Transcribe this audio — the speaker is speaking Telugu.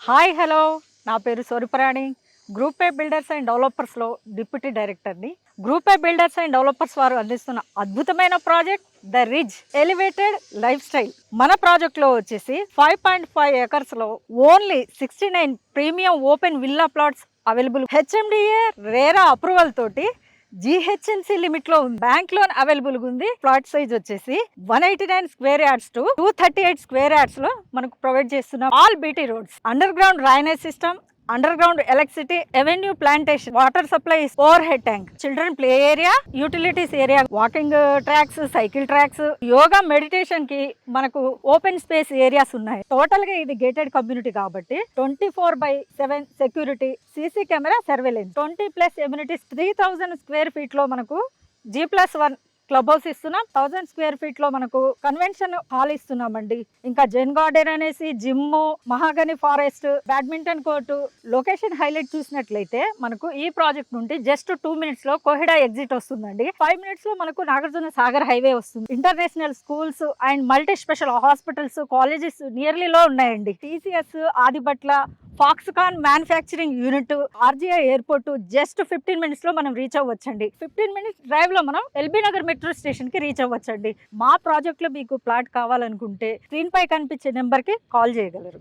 హాయ్ హలో, నా పేరు Swaruparani. Group A builders and డెవలపర్స్లో డిప్యూటీ డైరెక్టర్ని. Group A builders and developers వారు అందిస్తున్న అద్భుతమైన project the Ritz elevated life style. మన ప్రాజెక్ట్లో వచ్చేసి 5.5 ఏకర్స్లో only 69 premium open villa plots available. HMDA RERA approval తోటి GHMC లిమిట్ లో ఉంది. బ్యాంక్ లోన్ అవైలబుల్ ఉంది. ప్లాట్ సైజ్ వచ్చేసి 189 square yards to 238 square yards లో మనకు ప్రొవైడ్ చేస్తున్నాం. All BT roads, under ground drainage system, under ground electricity, avenue plantation, water supply, over head tank, children play area, utilities area, walking tracks, cycle tracks, yoga meditation కి మనకు ఓపెన్ స్పేస్ ఏరియాస్ ఉన్నాయి. టోటల్ గా ఇది గేటెడ్ కమ్యూనిటీ కాబట్టి 24/7 security, CC camera surveillance, 20+ amenities, 3000 square feet లో మనకు G+1 క్లబ్ హౌస్ ఇస్తున్నాం. 1000 స్క్వేర్ ఫీట్ లో మనకు కన్వెన్షన్ హాల్ ఇస్తున్నామండి. ఇంకా జెన్ గార్డెన్ అనేసి, gym, mahogany forest, badminton court. Location highlight చూసినట్లయితే మనకు ఈ ప్రాజెక్ట్ నుండి జస్ట్ 2 minutes లో కోహిడా ఎగ్జిట్ వస్తుందండి. 5 minutes లో మనకు నాగార్జున సాగర్ హైవే వస్తుంది. International schools and multi special hospitals, colleges nearly లో ఉన్నాయండి. TCS, Adibatla, Foxconn manufacturing unit, RGI airport just 15 minutes లో మనం రీచ్ అవ్వచ్చండి. 15 minutes డ్రైవ్ లో మనం ఎల్బీ నగర్ మెట్రో స్టేషన్ కి రీచ్ అవ్వచ్చండి. మా ప్రాజెక్ట్ లో మీకు ప్లాట్ కావాలనుకుంటే స్క్రీన్ పై కనిపించే నెంబర్ కి కాల్ చేయగలరు.